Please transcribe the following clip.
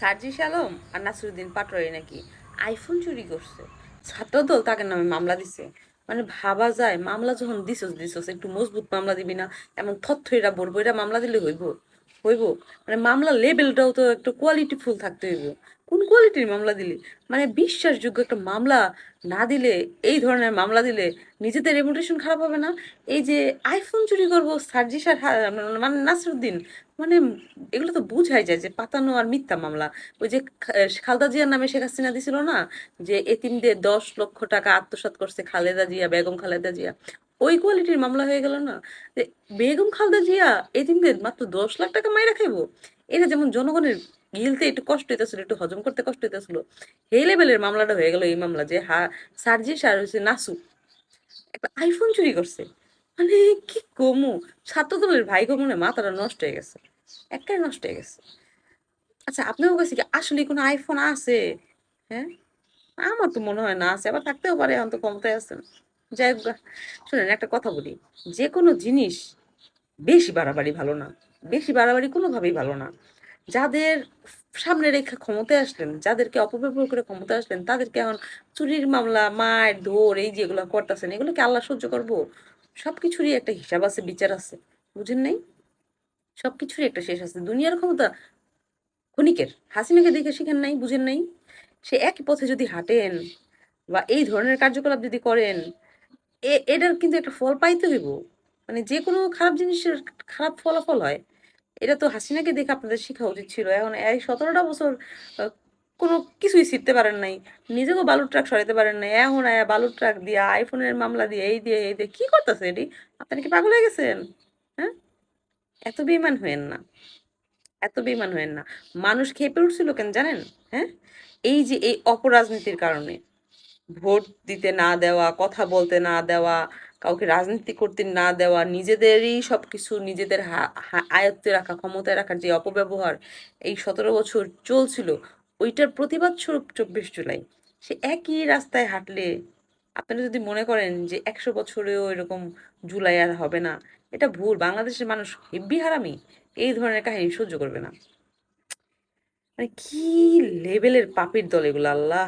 সার্জিস আলম আর নাসিরুদ্দিন পাটোয়ারি নাকি আইফোন চুরি করছে। ছাত্রদল তাকে নামে মামলা দিছে। মানে ভাবা যায়, মামলা যখন দিছস দিছস একটু মজবুত মামলা দিবি না? এমন থরথইরা বলবো এটা মামলা দিলে হইব? হইব? মানে মামলা লেভেলটাও তো একটু কোয়ালিটি ফুল থাকতে হইব। কোন কোয়ালিটির মামলা দিলি? মানে বিশ্বাসযোগ্য একটা মামলা না দিলে, এই ধরনের মামলা দিলে নিজেদের রেপুটেশন খারাপ হবে না? এই যে আইফোন চুরি করবো সার্জিস আর মানে নাসিরুদ্দিন, মানে এগুলো তো বুঝাই যায় যে পাতানো আর মিথ্যা মামলা। ওই যে খালেদা জিয়ার নামে শেখ হাসিনা দিছিল না, যে এতিমদের 10 লক্ষ টাকা আত্মসাৎ করছে খালেদা জিয়া, বেগম খালেদা জিয়া, ওই কোয়ালিটির মামলা হয়ে গেল না? যে বেগম খালেদা জিয়া এতিমদের মাত্র 10 লাখ টাকা মাইরা খাইবো, এটা যেমন জনগণের গিলতে একটু কষ্ট হইতেছিল, একটু হজম করতে কষ্ট হইতেছিল, এই লেভেলের মামলাটা হয়ে গেল এই মামলা যে সার্জিস আর হচ্ছে নাসু একটা আইফোন চুরি করছে। মানে কি কমু, ছাত্রদলের ভাই মনে হয় মাথাটা নষ্ট হয়ে গেছে, একটাই নষ্ট হয়ে গেছে। আচ্ছা, আপনার কাছে কি আসলে কোনো আইফোন আছে? হ্যাঁ, আমার তো মনে হয় না আছে, আবার থাকতেও পারে, এখন তো ক্ষমতায় আছেন। যাই হোক গা, শোনেন একটা কথা বলি, যে কোনো জিনিস বেশি বাড়াবাড়ি ভালো না। বেশি বাড়াবাড়ি কোনোভাবেই ভালো না। যাদের সামনে রেখে ক্ষমতায় আসলেন, যাদেরকে অপব্যবহার করে ক্ষমতায় আসলেন, তাদেরকে এখন চুরির মামলা, মার ধর, এই যেগুলো করতেছেন, এগুলো কি আল্লাহ সহ্য করবো? সবকিছুরই একটা হিসাব আছে, বিচার আছে। বুঝেন নাই? সবকিছুরই একটা শেষ আছে। দুনিয়ার ক্ষমতা ক্ষণিকের। হাসিনাকে দেখে শিখেন নাই? বুঝেন নাই? সে একই পথে যদি হাঁটেন বা এই ধরনের কার্যকলাপ যদি করেন, এটার কিন্তু একটা ফল পাইতে হইব। মানে যে কোনো খারাপ জিনিসের খারাপ ফলাফল হয়। এটা তো হাসিনাকে দেখে আপনাদের শেখা উচিত ছিল। এখন এই 17টা বছর আহ, কোনো কিছুই শিখতে পারেন নাই, নিজেকেও বালুর ট্রাক সরাইতে পারেন নাই, এখন বালুর ট্রাক দিয়ে, আইফোনের মামলা দিয়ে, এই দিয়ে এই দিয়ে কি করতেছে এটি? আপনারা কি পাগল হয়ে গেছেন? হ্যাঁ, এত বেইমান হয়েন না, এত বেইমান হয়েন না। মানুষ খেপে উঠছিল কেন জানেন? হ্যাঁ, এই যে এই অপরাজনীতির কারণে, ভোট দিতে না দেওয়া, কথা বলতে না দেওয়া, কাউকে রাজনীতি করতে না দেওয়া, নিজেদেরই সবকিছু নিজেদের আয়ত্তে রাখা, ক্ষমতায় রাখার যে অপব্যবহার এই 17 বছর চলছিল, ওইটার প্রতিবাদ স্বরূপ 24 জুলাই সে একই রাস্তায় হাঁটলে, আপনারা যদি মনে করেন যে 100 বছরেও এরকম জুলাই আর হবে না, এটা ভুল। বাংলাদেশের মানুষ হেব্বি হারামি, এই ধরনের কাহিনী সহ্য করবে না। মানে কি লেভেলের পাপির দল এগুলো, আল্লাহ!